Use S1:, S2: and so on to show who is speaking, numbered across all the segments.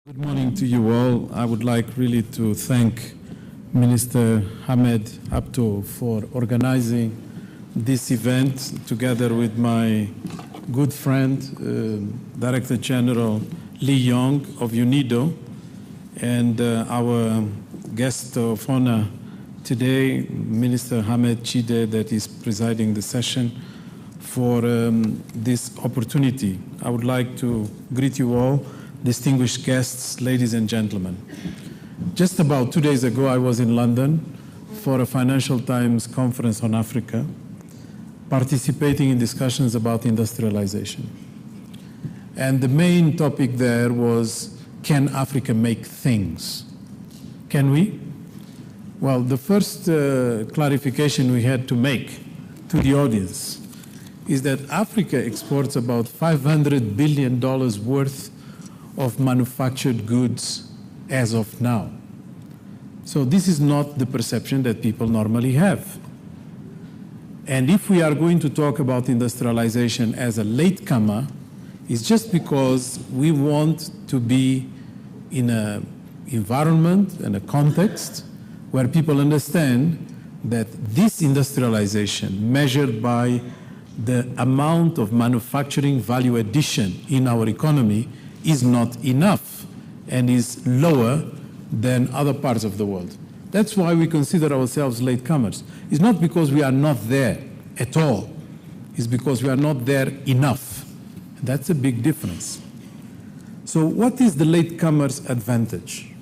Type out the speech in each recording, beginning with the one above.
S1: Good morning to you all. I would like really to thank Minister Hamed Abto for organizing this event together with my good friend, Director General Lee Young of UNIDO, and our guest of honor today, Minister Hamed Chide, that is presiding the session, for this opportunity. I would like to greet you all, distinguished guests, ladies and gentlemen. Just about 2 days ago, I was in London for a Financial Times conference on Africa, participating in discussions about industrialization. And the main topic there was, can Africa make things? Can we? Well, the first clarification we had to make to the audience is that Africa exports about $500 billion worth of manufactured goods as of now. So this is not the perception that people normally have. And if we are going to talk about industrialization as a latecomer, it's just because we want to be in an environment and a context where people understand that this industrialization, measured by the amount of manufacturing value addition in our economy, is not enough and is lower than other parts of the world. That's why we consider ourselves latecomers. It's not because we are not there at all. It's because we are not there enough. That's a big difference. So what is the latecomer's advantage?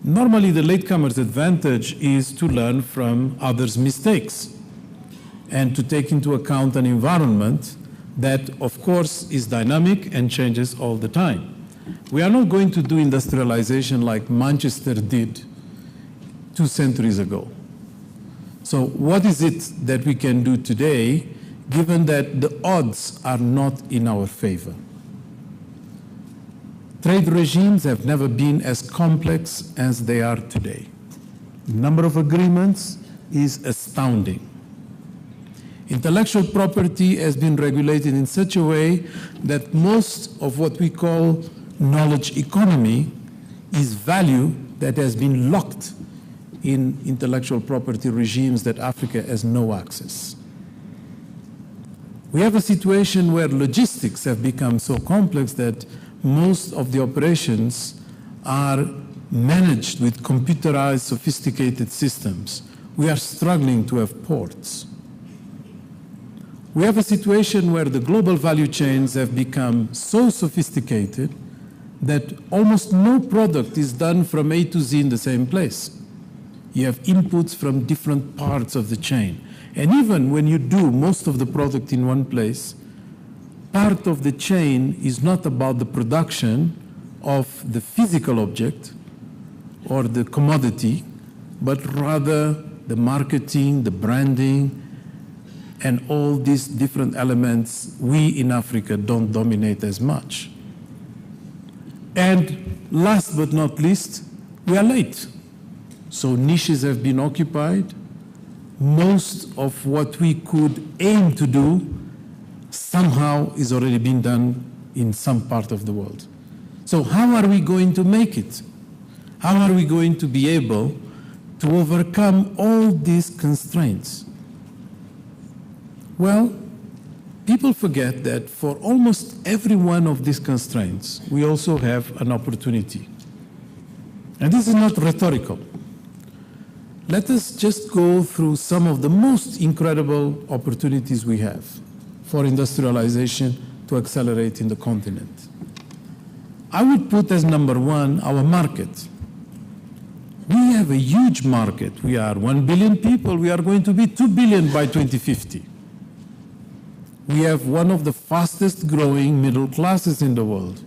S1: Normally, the latecomer's advantage is to learn from others' mistakes and to take into account an environment that, of course, is dynamic and changes all the time. We are not going to do industrialization like Manchester did 2 centuries ago. So what is it that we can do today, given that the odds are not in our favor? Trade regimes have never been as complex as they are today. The number of agreements is astounding. Intellectual property has been regulated in such a way that most of what we call knowledge economy is value that has been locked in intellectual property regimes that Africa has no access. We have a situation where logistics have become so complex that most of the operations are managed with computerized, sophisticated systems. We are struggling to have ports. We have a situation where the global value chains have become so sophisticated that almost no product is done from A to Z in the same place. You have inputs from different parts of the chain. And even when you do most of the product in one place, part of the chain is not about the production of the physical object or the commodity, but rather the marketing, the branding, and all these different elements we in Africa don't dominate as much. And last but not least, we are late. So niches have been occupied. Most of what we could aim to do somehow is already being done in some part of the world. So how are we going to make it? How are we going to be able to overcome all these constraints? Well, people forget that for almost every one of these constraints, we also have an opportunity. And this is not rhetorical. Let us just go through some of the most incredible opportunities we have for industrialization to accelerate in the continent. I would put as number one our market. We have a huge market. We are 1 billion people. We are going to be 2 billion by 2050. We have one of the fastest growing middle classes in the world.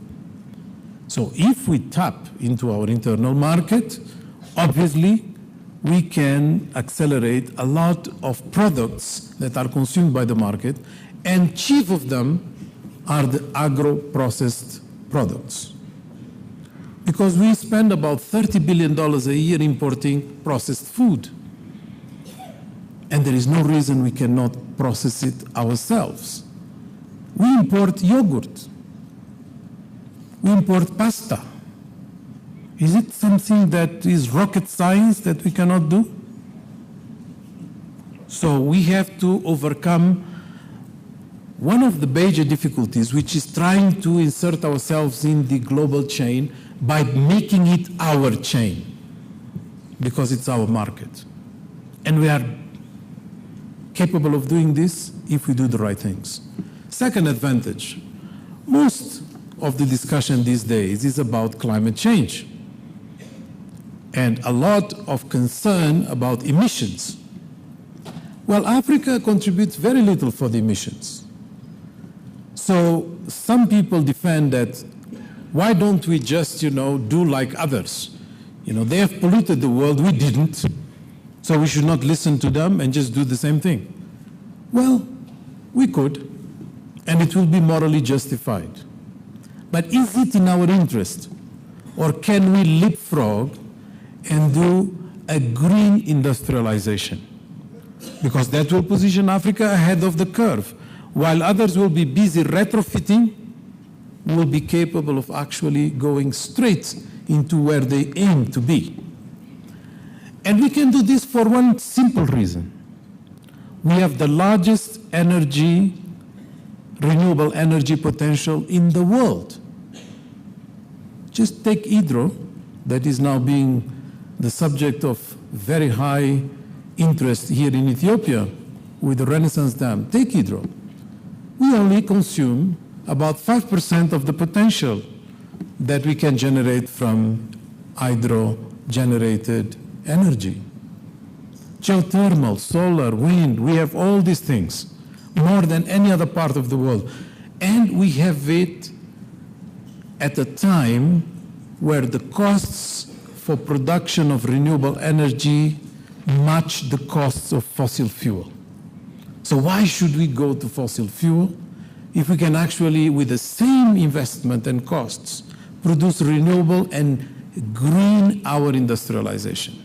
S1: So if we tap into our internal market, obviously we can accelerate a lot of products that are consumed by the market, and chief of them are the agro-processed products. Because we spend about $30 billion a year importing processed food. And there is no reason we cannot process it ourselves. We import yogurt. We import pasta. Is it something that is rocket science that we cannot do? So we have to overcome one of the major difficulties, which is trying to insert ourselves in the global chain by making it our chain, because it's our market. And we are capable of doing this if we do the right things. Second advantage, most of the discussion these days is about climate change and a lot of concern about emissions. Well, Africa contributes very little for the emissions. So some people defend that, why don't we just, do like others? They have polluted the world, we didn't. So we should not listen to them and just do the same thing. Well, we could, and it will be morally justified. But is it in our interest? Or can we leapfrog and do a green industrialization? Because that will position Africa ahead of the curve. While others will be busy retrofitting, we will be capable of actually going straight into where they aim to be. And we can do this for one simple reason. We have the largest renewable energy potential in the world. Just take hydro, that is now being the subject of very high interest here in Ethiopia with the Renaissance Dam. Take hydro. We only consume about 5% of the potential that we can generate from hydro-generated energy. Geothermal, solar, wind, we have all these things, more than any other part of the world. And we have it at a time where the costs for production of renewable energy match the costs of fossil fuel. So why should we go to fossil fuel if we can actually, with the same investment and costs, produce renewable and green our industrialization?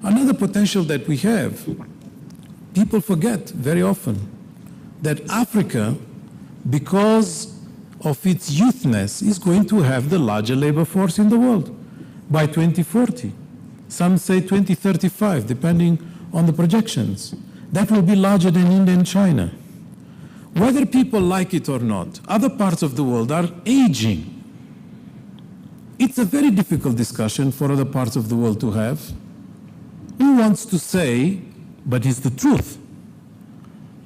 S1: Another potential that we have, people forget very often that Africa, because of its youthness, is going to have the larger labor force in the world by 2040. Some say 2035, depending on the projections. That will be larger than India and China. Whether people like it or not, other parts of the world are aging. It's a very difficult discussion for other parts of the world to have. Who wants to say, but it's the truth,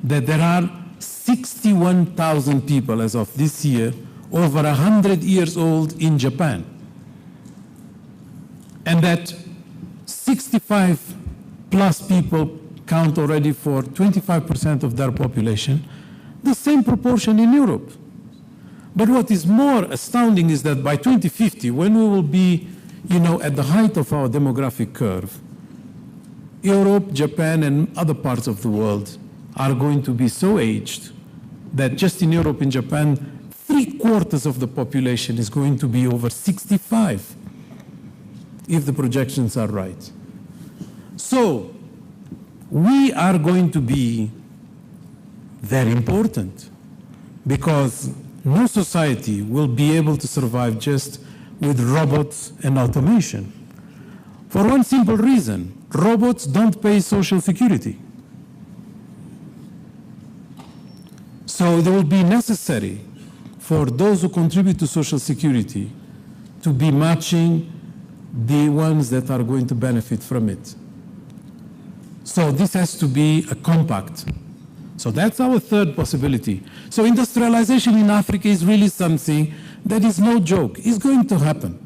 S1: that there are 61,000 people as of this year over 100 years old in Japan, and that 65 plus people count already for 25% of their population, the same proportion in Europe. But what is more astounding is that by 2050, when we will be, at the height of our demographic curve, Europe, Japan, and other parts of the world are going to be so aged that just in Europe and Japan, 3/4 of the population is going to be over 65, if the projections are right. So we are going to be very important, because no society will be able to survive just with robots and automation. For one simple reason, robots don't pay Social Security. So it will be necessary for those who contribute to Social Security to be matching the ones that are going to benefit from it. So this has to be a compact. So that's our third possibility. So industrialization in Africa is really something that is no joke. It's going to happen.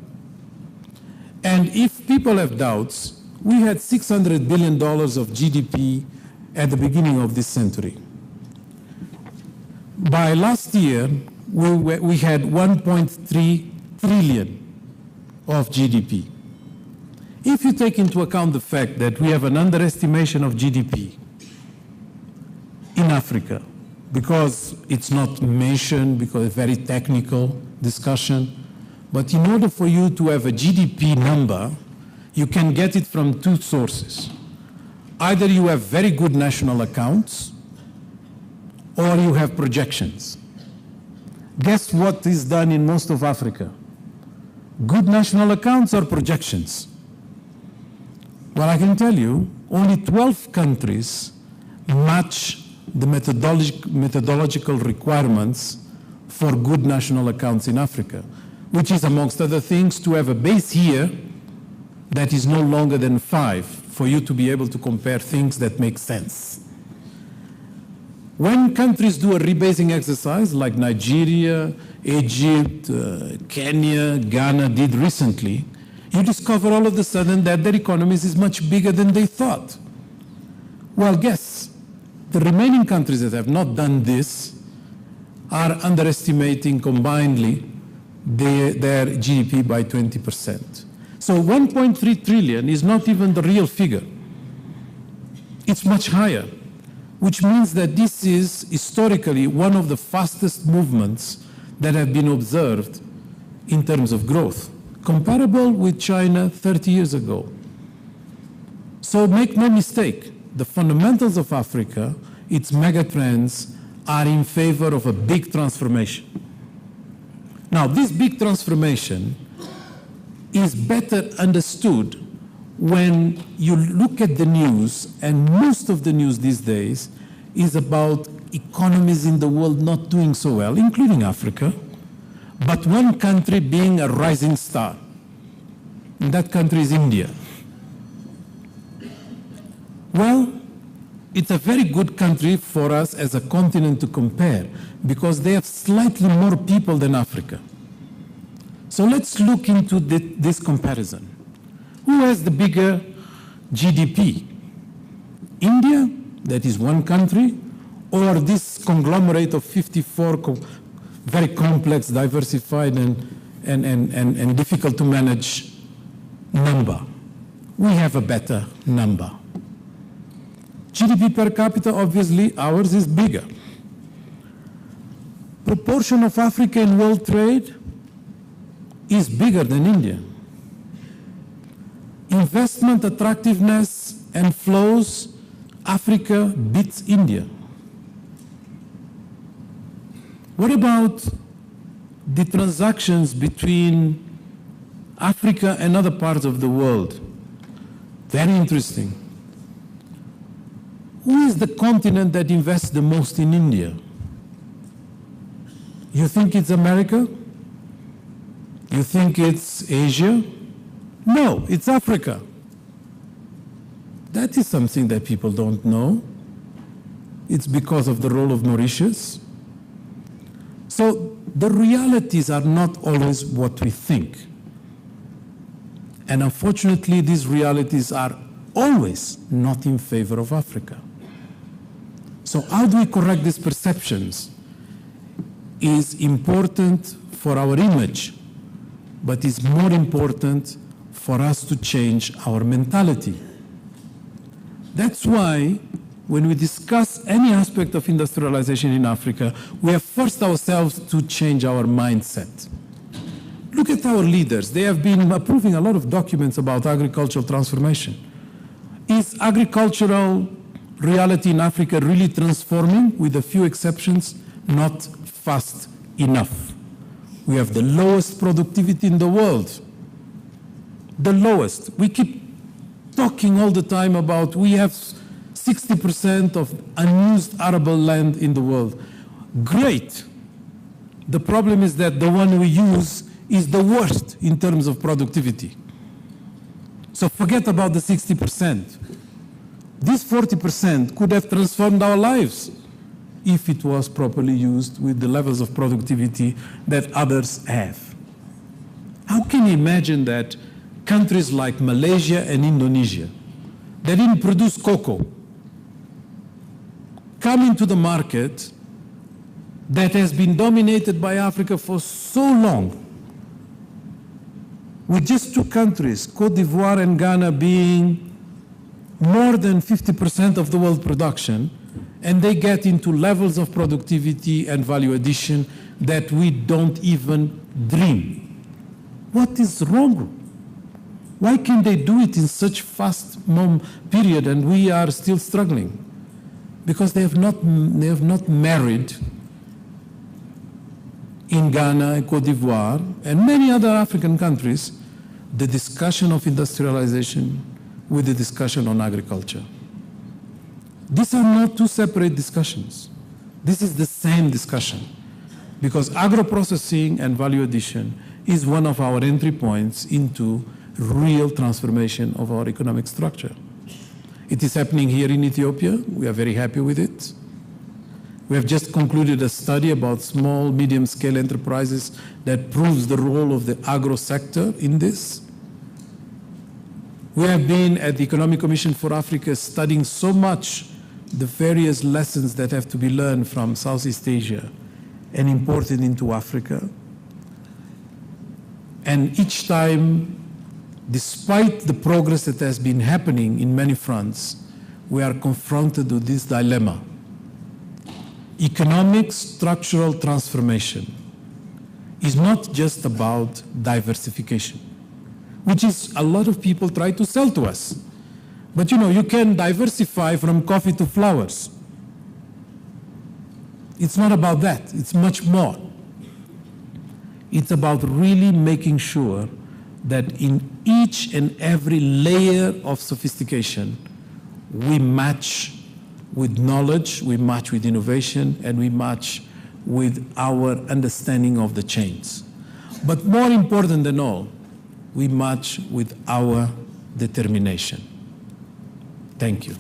S1: And if people have doubts, we had $600 billion of GDP at the beginning of this century. By last year, we had 1.3 trillion of GDP. If you take into account the fact that we have an underestimation of GDP in Africa, because it's not mentioned, because it's a very technical discussion, but in order for you to have a GDP number, you can get it from two sources. Either you have very good national accounts, or you have projections. Guess what is done in most of Africa? Good national accounts or projections? Well, I can tell you, only 12 countries match the methodological requirements for good national accounts in Africa, which is, amongst other things, to have a base year that is no longer than 5 for you to be able to compare things that make sense. When countries do a rebasing exercise like Nigeria, Egypt, Kenya, Ghana did recently, you discover all of a sudden that their economies is much bigger than they thought. Well, guess, the remaining countries that have not done this are underestimating combinedly their GDP by 20%. So 1.3 trillion is not even the real figure. It's much higher, which means that this is historically one of the fastest movements that have been observed in terms of growth, comparable with China 30 years ago. So make no mistake, the fundamentals of Africa, its megatrends, are in favor of a big transformation. Now, this big transformation is better understood when you look at the news, and most of the news these days is about economies in the world not doing so well, including Africa, but one country being a rising star. And that country is India. Well, it's a very good country for us as a continent to compare because they have slightly more people than Africa. So let's look into this comparison. Who has the bigger GDP? India, that is one country, or this conglomerate of 54 very complex, diversified, and difficult to manage number? We have a better number. GDP per capita, obviously, ours is bigger. Proportion of Africa in world trade is bigger than India. Investment attractiveness and flows, Africa beats India. What about the transactions between Africa and other parts of the world? Very interesting. Who is the continent that invests the most in India? You think it's America? You think it's Asia? No, it's Africa. That is something that people don't know. It's because of the role of Mauritius. So the realities are not always what we think. And unfortunately, these realities are always not in favor of Africa. So how do we correct these perceptions is important for our image, but is more important for us to change our mentality. That's why when we discuss any aspect of industrialization in Africa, we have forced ourselves to change our mindset. Look at our leaders. They have been approving a lot of documents about agricultural transformation. Is agricultural reality in Africa really transforming? With a few exceptions, not fast enough. We have the lowest productivity in the world. The lowest. We keep talking all the time about we have 60% of unused arable land in the world. Great. The problem is that the one we use is the worst in terms of productivity. So forget about the 60%. This 40% could have transformed our lives if it was properly used with the levels of productivity that others have. How can you imagine that countries like Malaysia and Indonesia, that didn't produce cocoa, come into the market that has been dominated by Africa for so long, with just two countries, Cote d'Ivoire and Ghana, being more than 50% of the world production, and they get into levels of productivity and value addition that we don't even dream. What is wrong? Why can they do it in such fast period and we are still struggling? Because they have not married in Ghana and Cote d'Ivoire and many other African countries, the discussion of industrialization with the discussion on agriculture. These are not two separate discussions. This is the same discussion, because agro-processing and value addition is one of our entry points into real transformation of our economic structure. It is happening here in Ethiopia. We are very happy with it. We have just concluded a study about small, medium-scale enterprises that proves the role of the agro sector in this. We have been at the Economic Commission for Africa studying so much the various lessons that have to be learned from Southeast Asia and imported into Africa. And each time, despite the progress that has been happening in many fronts, we are confronted with this dilemma. Economic structural transformation is not just about diversification, which is a lot of people try to sell to us. But you know, you can diversify from coffee to flowers. It's not about that. It's much more. It's about really making sure that in each and every layer of sophistication, we match with knowledge, we match with innovation, and we match with our understanding of the chains. But more important than all, we match with our determination. Thank you.